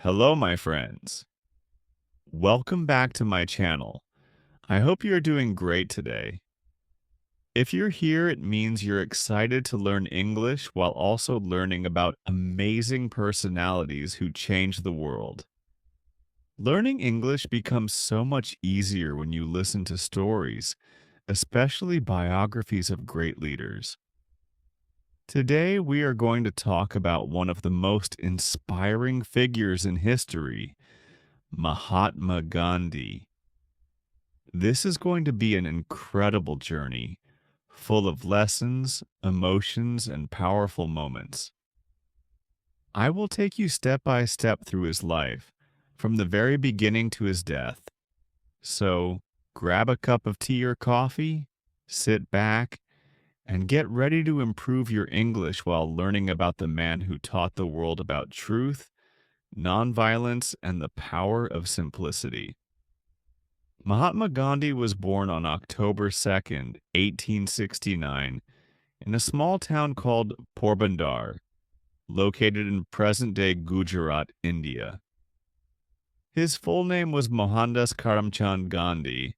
Hello, my friends. Welcome back to my channel. I hope you're doing great today. If you're here, it means you're excited to learn English while also learning about amazing personalities who change the world. Learning English becomes so much easier when you listen to stories, especially biographies of great leaders. Today, we are going to talk about one of the most inspiring figures in history, Mahatma Gandhi. This is going to be an incredible journey, full of lessons, emotions, and powerful moments. I will take you step by step through his life, from the very beginning to his death. So, grab a cup of tea or coffee, sit back, and get ready to improve your English while learning about the man who taught the world about truth, nonviolence, and the power of simplicity. Mahatma Gandhi was born on October 2nd, 1869, in a small town called Porbandar, located in present-day Gujarat, India. His full name was Mohandas Karamchand Gandhi,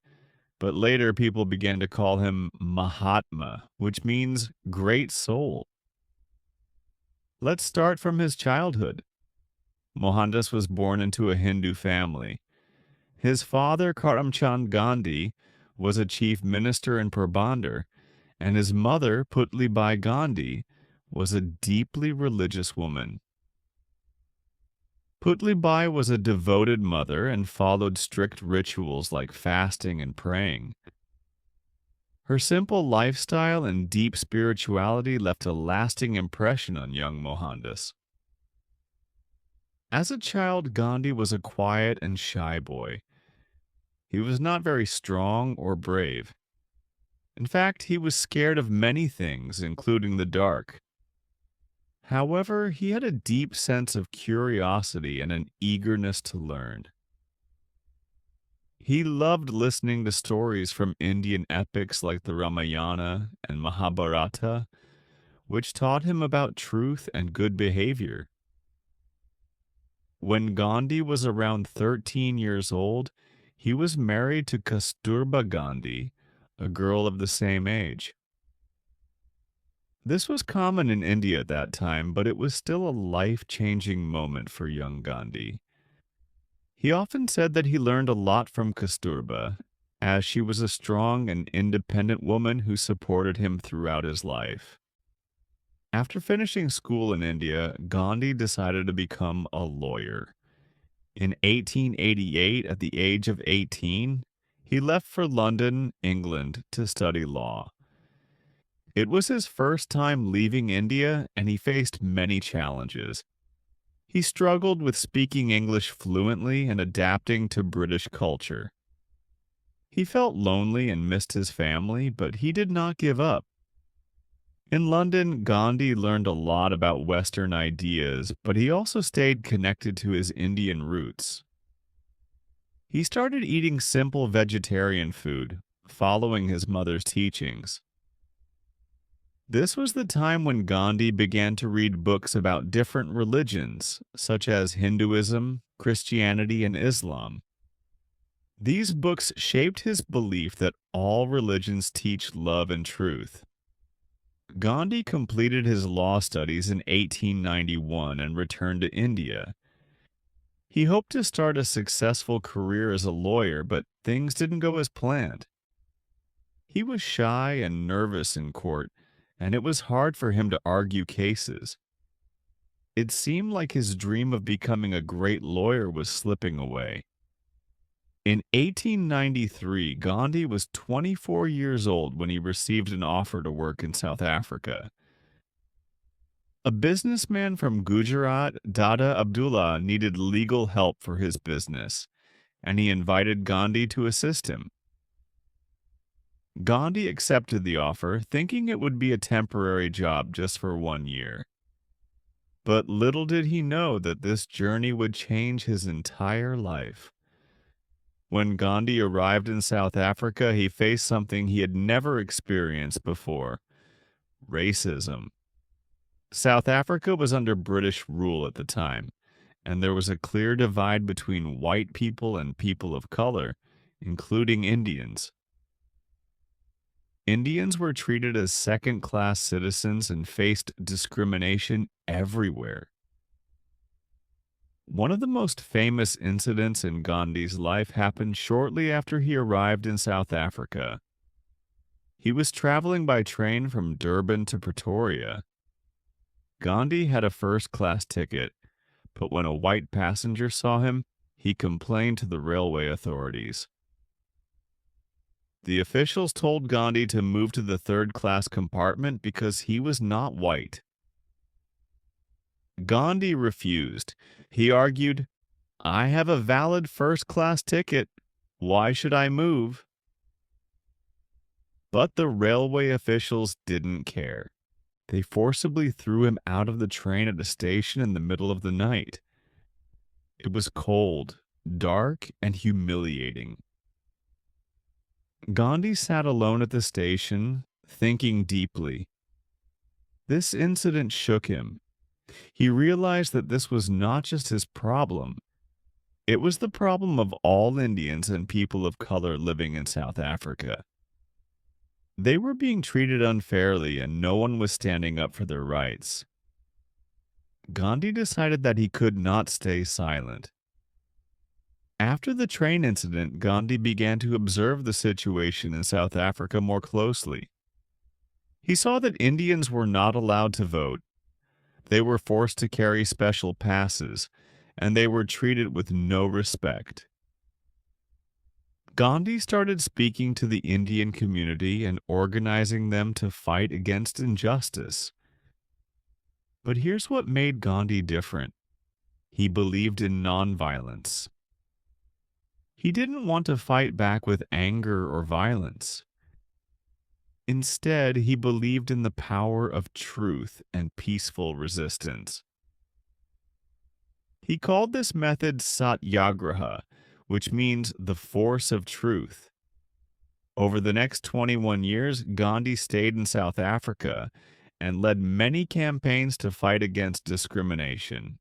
but later people began to call him Mahatma, which means great soul. Let's start from his childhood. Mohandas was born into a Hindu family. His father, Karamchand Gandhi, was a chief minister in Porbandar, and his mother, Putlibai Gandhi, was a deeply religious woman. Putlibai was a devoted mother and followed strict rituals like fasting and praying. Her simple lifestyle and deep spirituality left a lasting impression on young Mohandas. As a child, Gandhi was a quiet and shy boy. He was not very strong or brave. In fact, he was scared of many things, including the dark. However, he had a deep sense of curiosity and an eagerness to learn. He loved listening to stories from Indian epics like the Ramayana and Mahabharata, which taught him about truth and good behavior. When Gandhi was around 13 years old, he was married to Kasturba Gandhi, a girl of the same age. This was common in India at that time, but it was still a life-changing moment for young Gandhi. He often said that he learned a lot from Kasturba, as she was a strong and independent woman who supported him throughout his life. After finishing school in India, Gandhi decided to become a lawyer. In 1888, at the age of 18, he left for London, England, to study law. It was his first time leaving India, and he faced many challenges. He struggled with speaking English fluently and adapting to British culture. He felt lonely and missed his family, but he did not give up. In London, Gandhi learned a lot about Western ideas, but he also stayed connected to his Indian roots. He started eating simple vegetarian food, following his mother's teachings. This was the time when Gandhi began to read books about different religions, such as Hinduism, Christianity, and Islam. These books shaped his belief that all religions teach love and truth. Gandhi completed his law studies in 1891 and returned to India. He hoped to start a successful career as a lawyer, but things didn't go as planned. He was shy and nervous in court, and it was hard for him to argue cases. It seemed like his dream of becoming a great lawyer was slipping away. In 1893, Gandhi was 24 years old when he received an offer to work in South Africa. A businessman from Gujarat, Dada Abdullah, needed legal help for his business, and he invited Gandhi to assist him. Gandhi accepted the offer, thinking it would be a temporary job just for 1 year. But little did he know that this journey would change his entire life. When Gandhi arrived in South Africa, he faced something he had never experienced before: racism. South Africa was under British rule at the time, and there was a clear divide between white people and people of color, including Indians. Indians were treated as second class citizens and faced discrimination everywhere. One of the most famous incidents in Gandhi's life happened shortly after he arrived in South Africa. He was traveling by train from Durban to Pretoria. Gandhi had a first class ticket, but when a white passenger saw him, he complained to the railway authorities. The officials told Gandhi to move to the third class compartment because he was not white. Gandhi refused. He argued, "I have a valid first class ticket. Why should I move?" But the railway officials didn't care. They forcibly threw him out of the train at a station in the middle of the night. It was cold, dark, and humiliating. Gandhi sat alone at the station, thinking deeply. This incident shook him. He realized that this was not just his problem. It was the problem of all Indians and people of color living in South Africa. They were being treated unfairly and no one was standing up for their rights. Gandhi decided that he could not stay silent. After the train incident, Gandhi began to observe the situation in South Africa more closely. He saw that Indians were not allowed to vote. They were forced to carry special passes, and they were treated with no respect. Gandhi started speaking to the Indian community and organizing them to fight against injustice. But here's what made Gandhi different. He believed in nonviolence. He didn't want to fight back with anger or violence. Instead, he believed in the power of truth and peaceful resistance. He called this method satyagraha, which means the force of truth. Over the next 21 years, Gandhi stayed in South Africa and led many campaigns to fight against discrimination.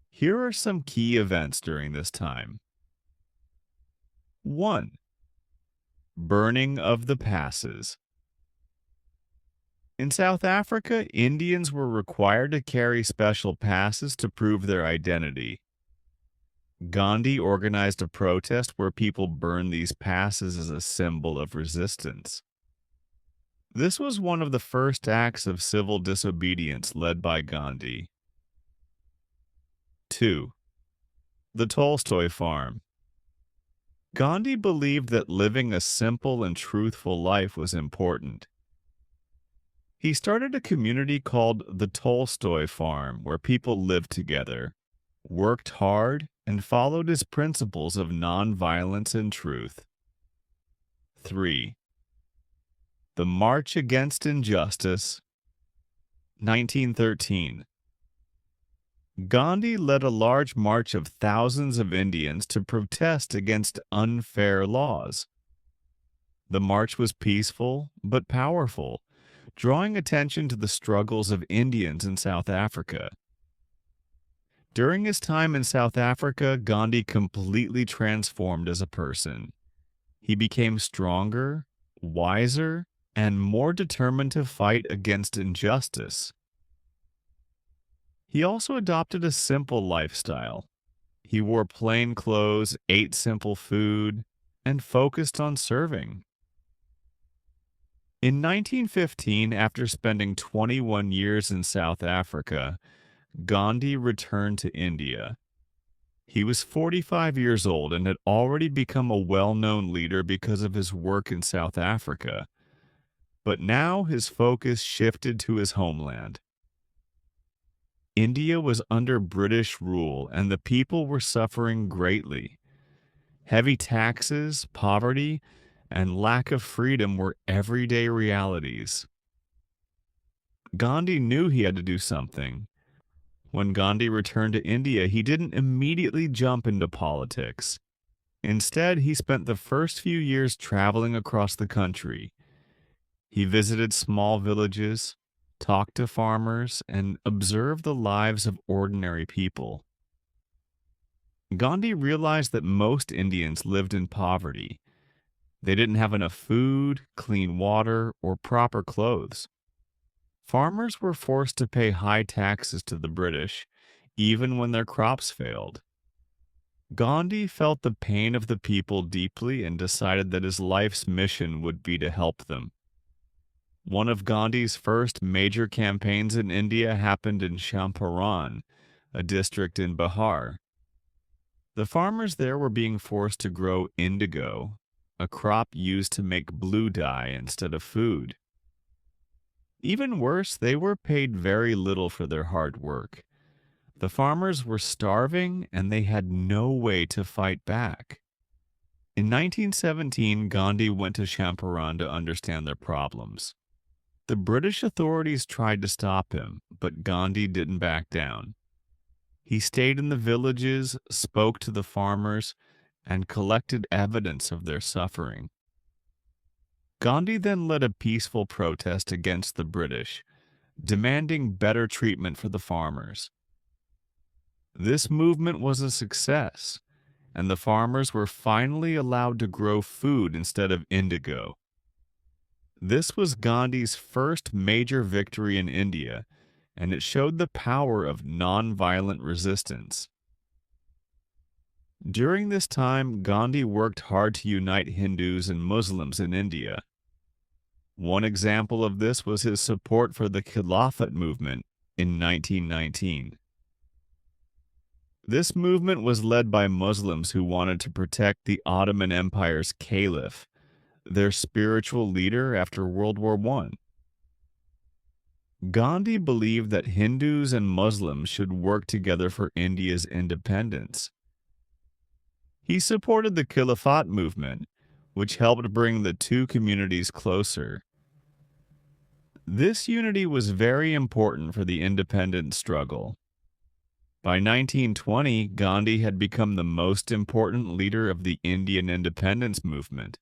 Here are some key events during this time. 1. Burning of the passes. In South Africa, Indians were required to carry special passes to prove their identity. Gandhi organized a protest where people burned these passes as a symbol of resistance. This was one of the first acts of civil disobedience led by Gandhi. 2. The Tolstoy Farm. Gandhi believed that living a simple and truthful life was important. He started a community called the Tolstoy Farm where people lived together, worked hard, and followed his principles of nonviolence and truth. 3. The March Against Injustice, 1913. Gandhi led a large march of thousands of Indians to protest against unfair laws. The march was peaceful but powerful, drawing attention to the struggles of Indians in South Africa. During his time in South Africa, Gandhi completely transformed as a person. He became stronger, wiser, and more determined to fight against injustice. He also adopted a simple lifestyle. He wore plain clothes, ate simple food, and focused on serving. In 1915, after spending 21 years in South Africa, Gandhi returned to India. He was 45 years old and had already become a well-known leader because of his work in South Africa. But now his focus shifted to his homeland. India was under British rule and the people were suffering greatly. Heavy taxes, poverty, and lack of freedom were everyday realities. Gandhi knew he had to do something. When Gandhi returned to India, he didn't immediately jump into politics. Instead, he spent the first few years traveling across the country. He visited small villages, talked to farmers, and observed the lives of ordinary people. Gandhi realized that most Indians lived in poverty. They didn't have enough food, clean water, or proper clothes. Farmers were forced to pay high taxes to the British, even when their crops failed. Gandhi felt the pain of the people deeply and decided that his life's mission would be to help them. One of Gandhi's first major campaigns in India happened in Champaran, a district in Bihar. The farmers there were being forced to grow indigo, a crop used to make blue dye instead of food. Even worse, they were paid very little for their hard work. The farmers were starving and they had no way to fight back. In 1917, Gandhi went to Champaran to understand their problems. The British authorities tried to stop him, but Gandhi didn't back down. He stayed in the villages, spoke to the farmers, and collected evidence of their suffering. Gandhi then led a peaceful protest against the British, demanding better treatment for the farmers. This movement was a success, and the farmers were finally allowed to grow food instead of indigo. This was Gandhi's first major victory in India, and it showed the power of nonviolent resistance. During this time, Gandhi worked hard to unite Hindus and Muslims in India. One example of this was his support for the Khilafat movement in 1919. This movement was led by Muslims who wanted to protect the Ottoman Empire's caliph, their spiritual leader after World War I. Gandhi believed that Hindus and Muslims should work together for India's independence. He supported the Khilafat movement, which helped bring the two communities closer. This unity was very important for the independence struggle. By 1920, Gandhi had become the most important leader of the Indian independence movement.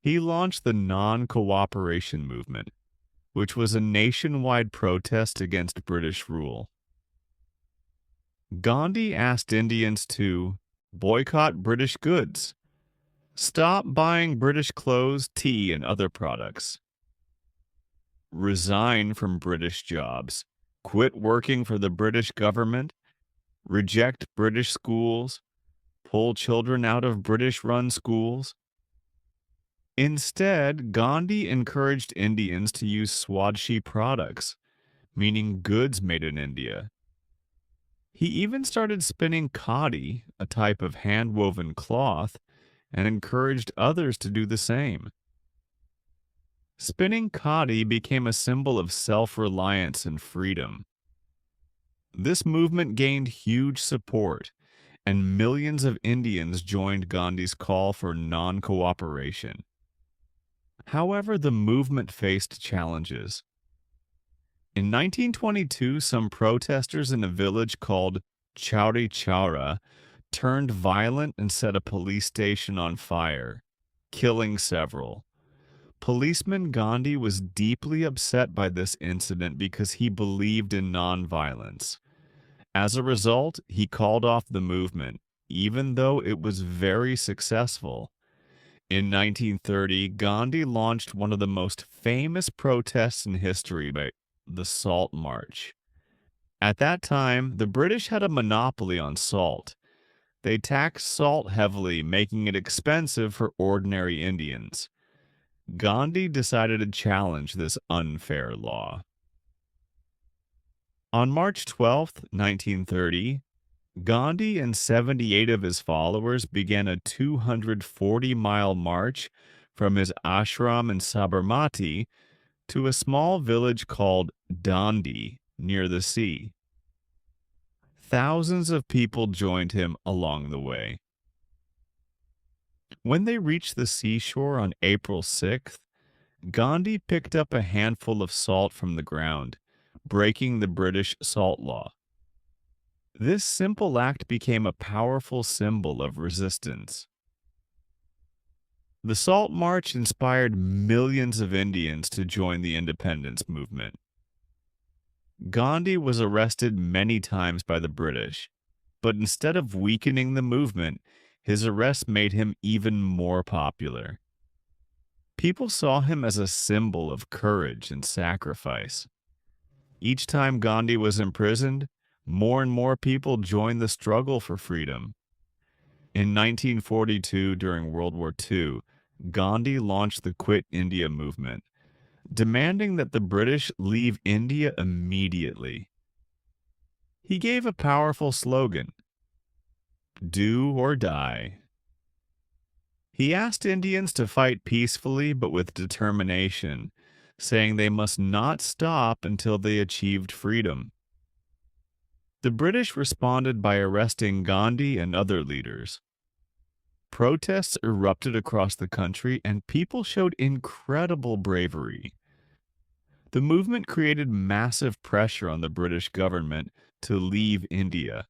He launched the non-cooperation movement, which was a nationwide protest against British rule. Gandhi asked Indians to boycott British goods, stop buying British clothes, tea, and other products, resign from British jobs, quit working for the British government, reject British schools, pull children out of British-run schools. Instead, Gandhi encouraged Indians to use Swadeshi products, meaning goods made in India. He even started spinning khadi, a type of hand-woven cloth, and encouraged others to do the same. Spinning khadi became a symbol of self-reliance and freedom. This movement gained huge support, and millions of Indians joined Gandhi's call for non-cooperation. However, the movement faced challenges. In 1922, some protesters in a village called Chauri Chaura turned violent and set a police station on fire, killing several. Policeman Gandhi was deeply upset by this incident because he believed in nonviolence. As a result, he called off the movement, even though it was very successful. In 1930, Gandhi launched one of the most famous protests in history, the Salt March. At that time, the British had a monopoly on salt. They taxed salt heavily, making it expensive for ordinary Indians. Gandhi decided to challenge this unfair law. On March 12, 1930, Gandhi and 78 of his followers began a 240-mile march from his ashram in Sabarmati to a small village called Dandi near the sea. Thousands of people joined him along the way. When they reached the seashore on April 6th, Gandhi picked up a handful of salt from the ground, breaking the British salt law. This simple act became a powerful symbol of resistance. The Salt March inspired millions of Indians to join the independence movement. Gandhi was arrested many times by the British, But instead of weakening the movement, his arrest made him even more popular. People saw him as a symbol of courage and sacrifice. Each time Gandhi was imprisoned, more and more people joined the struggle for freedom. In 1942, during World War II, Gandhi launched the Quit India movement, demanding that the British leave India immediately. He gave a powerful slogan, "Do or die." He asked Indians to fight peacefully but with determination, saying they must not stop until they achieved freedom. The British responded by arresting Gandhi and other leaders. Protests erupted across the country and people showed incredible bravery. The movement created massive pressure on the British government to leave India.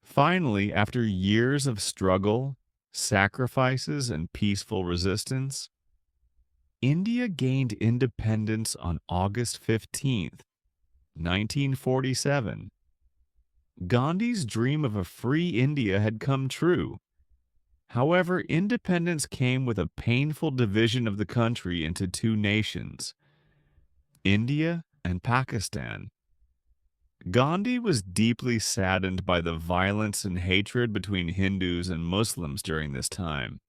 Finally, after years of struggle, sacrifices, and peaceful resistance, India gained independence on August 15th, 1947. Gandhi's dream of a free India had come true. However, independence came with a painful division of the country into two nations, India and Pakistan. Gandhi was deeply saddened by the violence and hatred between Hindus and Muslims during this time.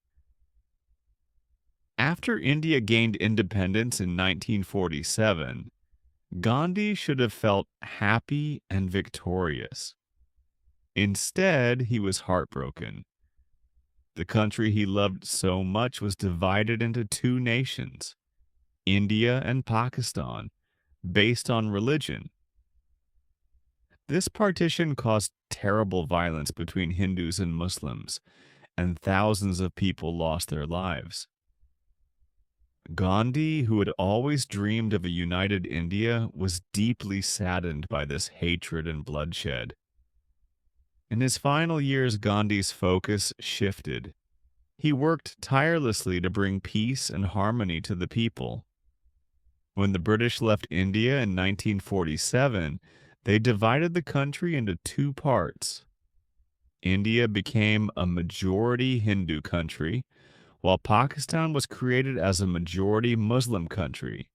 After India gained independence in 1947, Gandhi should have felt happy and victorious. Instead, he was heartbroken. The country he loved so much was divided into two nations, India and Pakistan, based on religion. This partition caused terrible violence between Hindus and Muslims, and thousands of people lost their lives. Gandhi, who had always dreamed of a united India, was deeply saddened by this hatred and bloodshed. In his final years, Gandhi's focus shifted. He worked tirelessly to bring peace and harmony to the people. When the British left India in 1947, they divided the country into two parts. India became a majority Hindu country, while Pakistan was created as a majority Muslim country.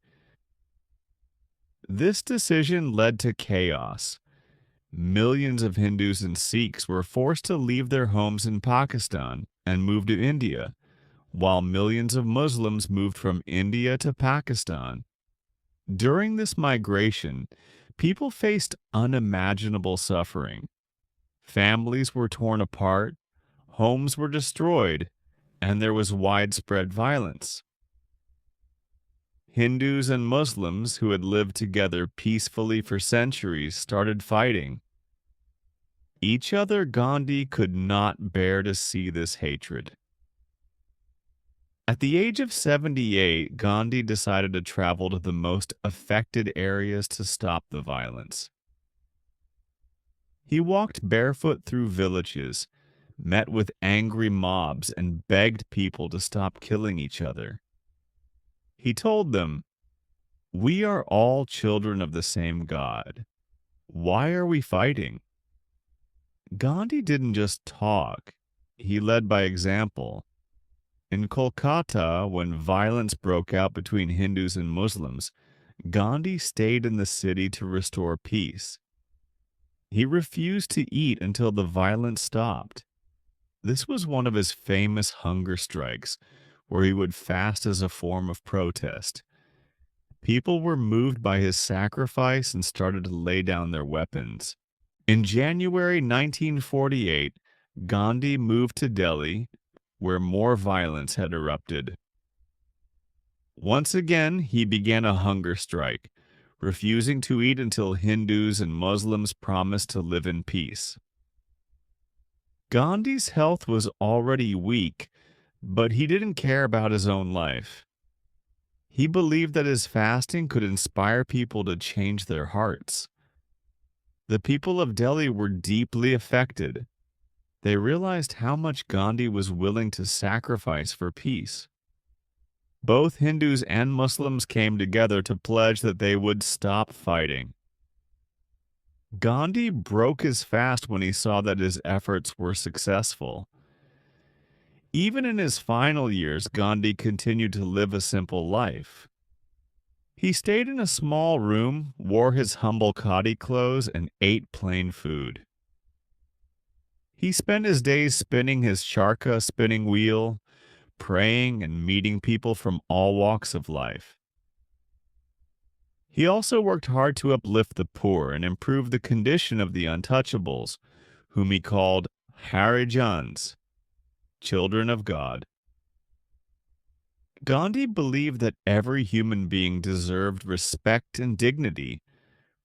This decision led to chaos. Millions of Hindus and Sikhs were forced to leave their homes in Pakistan and move to India, while millions of Muslims moved from India to Pakistan. During this migration, people faced unimaginable suffering. Families were torn apart, homes were destroyed, and there was widespread violence. Hindus and Muslims who had lived together peacefully for centuries started fighting each other. Gandhi could not bear to see this hatred. At the age of 78, Gandhi decided to travel to the most affected areas to stop the violence. He walked barefoot through villages, met with angry mobs, and begged people to stop killing each other. He told them, "We are all children of the same God. Why are we fighting?" Gandhi didn't just talk, he led by example. In Kolkata, when violence broke out between Hindus and Muslims, Gandhi stayed in the city to restore peace. He refused to eat until the violence stopped. This was one of his famous hunger strikes, where he would fast as a form of protest. People were moved by his sacrifice and started to lay down their weapons. In January 1948, Gandhi moved to Delhi, where more violence had erupted. Once again, he began a hunger strike, refusing to eat until Hindus and Muslims promised to live in peace. Gandhi's health was already weak, but he didn't care about his own life. He believed that his fasting could inspire people to change their hearts. The people of Delhi were deeply affected. They realized how much Gandhi was willing to sacrifice for peace. Both Hindus and Muslims came together to pledge that they would stop fighting. Gandhi broke his fast when he saw that his efforts were successful. Even in his final years, Gandhi continued to live a simple life. He stayed in a small room, wore his humble khadi clothes, and ate plain food. He spent his days spinning his charkha spinning wheel, praying and meeting people from all walks of life. He also worked hard to uplift the poor and improve the condition of the untouchables, whom he called Harijans, children of God. Gandhi believed that every human being deserved respect and dignity,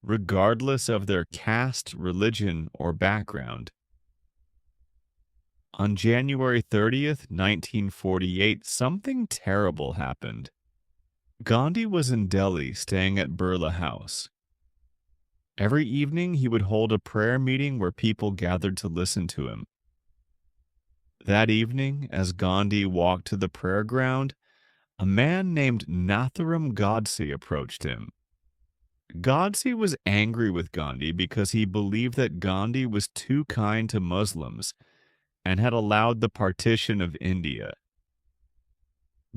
regardless of their caste, religion, or background. On January 30th, 1948, something terrible happened. Gandhi was in Delhi staying at Birla House. Every evening, he would hold a prayer meeting where people gathered to listen to him. That evening, as Gandhi walked to the prayer ground, a man named Nathuram Godse approached him. Godse was angry with Gandhi because he believed that Gandhi was too kind to Muslims and had allowed the partition of India.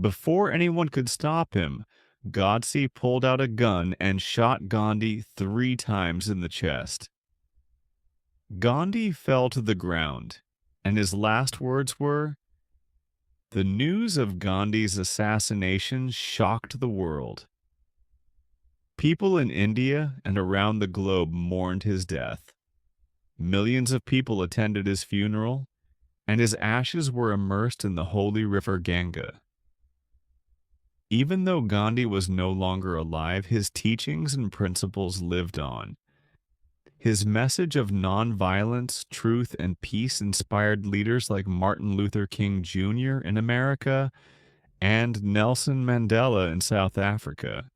Before anyone could stop him, Godse pulled out a gun and shot Gandhi 3 times in the chest. Gandhi fell to the ground, and his last words were, "The news of Gandhi's assassination shocked the world." People in India and around the globe mourned his death. Millions of people attended his funeral, and his ashes were immersed in the holy river Ganga. Even though Gandhi was no longer alive, his teachings and principles lived on. His message of nonviolence, truth, and peace inspired leaders like Martin Luther King Jr. in America and Nelson Mandela in South Africa.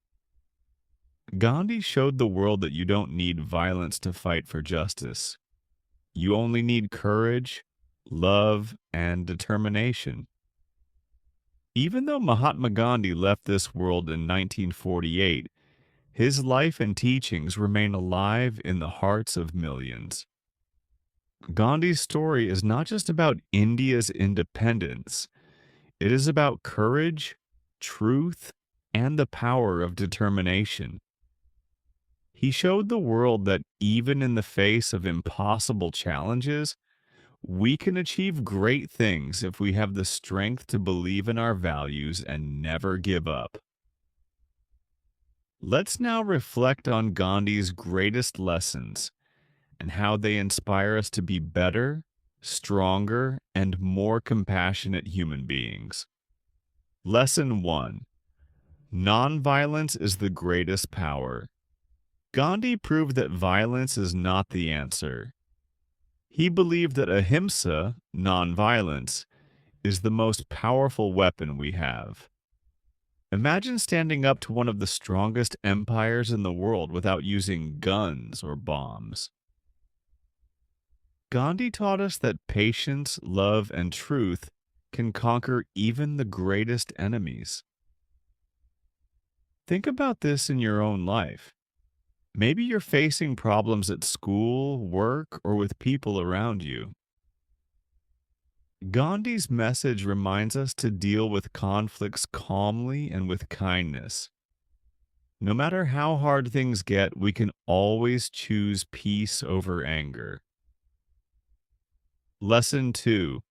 Gandhi showed the world that you don't need violence to fight for justice. You only need courage, love, and determination. Even though Mahatma Gandhi left this world in 1948, his life and teachings remain alive in the hearts of millions. Gandhi's story is not just about India's independence, it is about courage, truth, and the power of determination. He showed the world that even in the face of impossible challenges, we can achieve great things if we have the strength to believe in our values and never give up. Let's now reflect on Gandhi's greatest lessons and how they inspire us to be better, stronger, and more compassionate human beings. Lesson 1. Nonviolence is the greatest power. Gandhi proved that violence is not the answer. He believed that ahimsa, nonviolence, is the most powerful weapon we have. Imagine standing up to one of the strongest empires in the world without using guns or bombs. Gandhi taught us that patience, love, and truth can conquer even the greatest enemies. Think about this in your own life. Maybe you're facing problems at school, work, or with people around you. Gandhi's message reminds us to deal with conflicts calmly and with kindness. No matter how hard things get, we can always choose peace over anger. Lesson 2.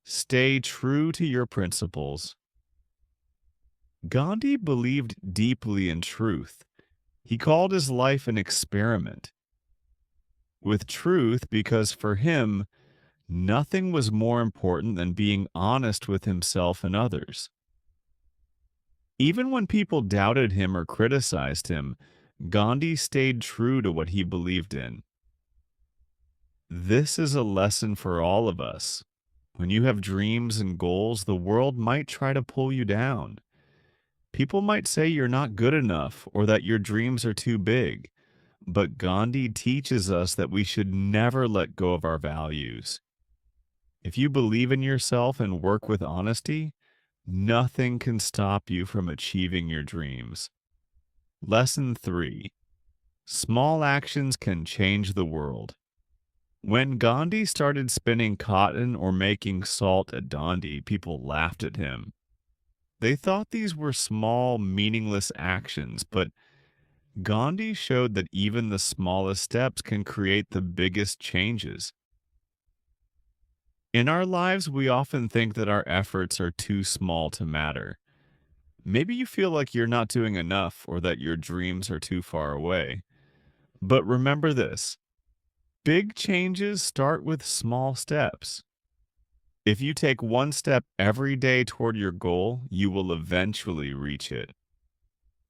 Stay true to your principles. Gandhi believed deeply in truth. He called his life an experiment with truth because for him, nothing was more important than being honest with himself and others. Even when people doubted him or criticized him, Gandhi stayed true to what he believed in. This is a lesson for all of us. When you have dreams and goals, the world might try to pull you down. People might say you're not good enough or that your dreams are too big. But Gandhi teaches us that we should never let go of our values. If you believe in yourself and work with honesty, nothing can stop you from achieving your dreams. Lesson 3. Small actions can change the world. When Gandhi started spinning cotton or making salt at Dandi, people laughed at him. They thought these were small, meaningless actions, but Gandhi showed that even the smallest steps can create the biggest changes. In our lives, we often think that our efforts are too small to matter. Maybe you feel like you're not doing enough or that your dreams are too far away. But remember this: big changes start with small steps. If you take one step every day toward your goal, you will eventually reach it.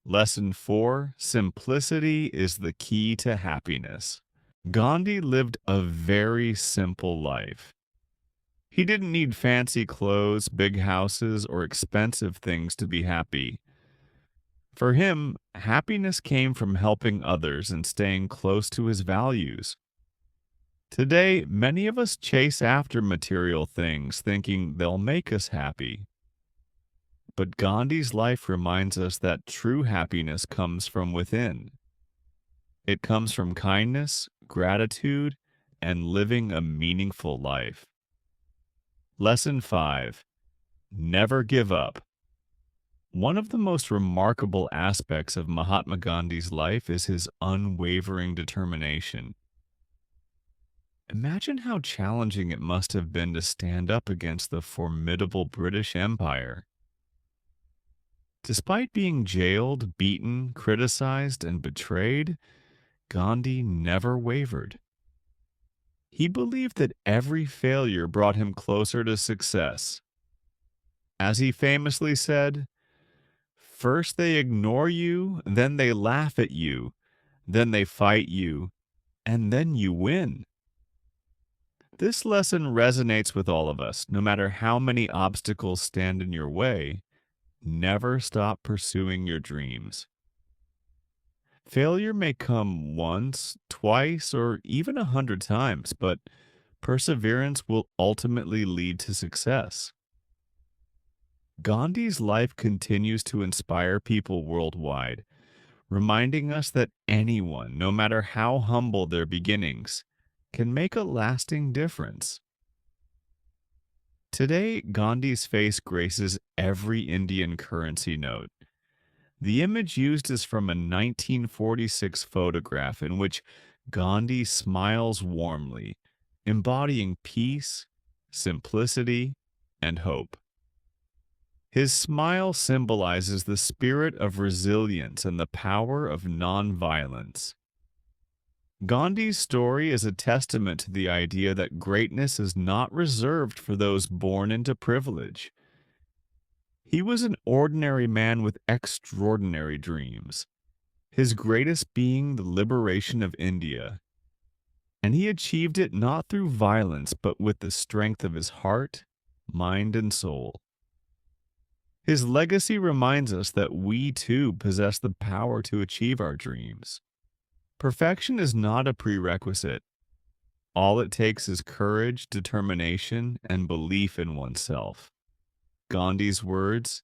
Lesson 4: Simplicity is the key to happiness. Gandhi lived a very simple life. He didn't need fancy clothes, big houses, or expensive things to be happy. For him, happiness came from helping others and staying close to his values. Today, many of us chase after material things thinking they'll make us happy. But Gandhi's life reminds us that true happiness comes from within. It comes from kindness, gratitude, and living a meaningful life. Lesson 5: Never give up. One of the most remarkable aspects of Mahatma Gandhi's life is his unwavering determination. Imagine how challenging it must have been to stand up against the formidable British Empire. Despite being jailed, beaten, criticized, and betrayed, Gandhi never wavered. He believed that every failure brought him closer to success. As he famously said, "First they ignore you, then they laugh at you, then they fight you, and then you win." This lesson resonates with all of us. No matter how many obstacles stand in your way, never stop pursuing your dreams. Failure may come once, twice, or even 100 times, but perseverance will ultimately lead to success. Gandhi's life continues to inspire people worldwide, reminding us that anyone, no matter how humble their beginnings, can make a lasting difference. Today, Gandhi's face graces every Indian currency note. The image used is from a 1946 photograph in which Gandhi smiles warmly, embodying peace, simplicity, and hope. His smile symbolizes the spirit of resilience and the power of nonviolence. Gandhi's story is a testament to the idea that greatness is not reserved for those born into privilege. He was an ordinary man with extraordinary dreams, his greatest being the liberation of India. And he achieved it not through violence, but with the strength of his heart, mind, and soul. His legacy reminds us that we too possess the power to achieve our dreams. Perfection is not a prerequisite. All it takes is courage, determination, and belief in oneself. Gandhi's words,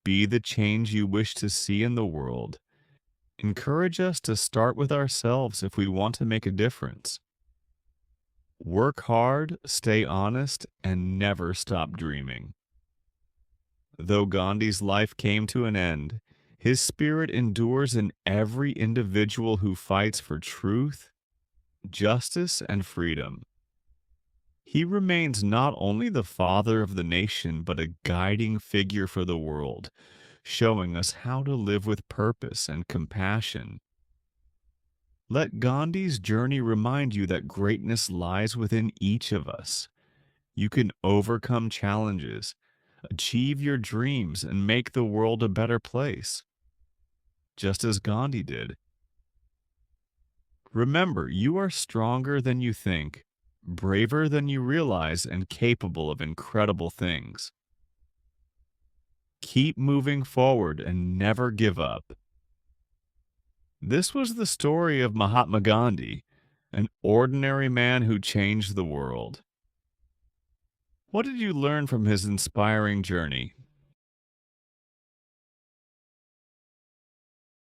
"Be the change you wish to see in the world," encourage us to start with ourselves if we want to make a difference. Work hard, stay honest, and never stop dreaming. Though Gandhi's life came to an end, his spirit endures in every individual who fights for truth, justice, and freedom. He remains not only the father of the nation, but a guiding figure for the world, showing us how to live with purpose and compassion. Let Gandhi's journey remind you that greatness lies within each of us. You can overcome challenges, achieve your dreams, and make the world a better place, just as Gandhi did. Remember, you are stronger than you think, braver than you realize, and capable of incredible things. Keep moving forward and never give up. This was the story of Mahatma Gandhi, an ordinary man who changed the world. What did you learn from his inspiring journey?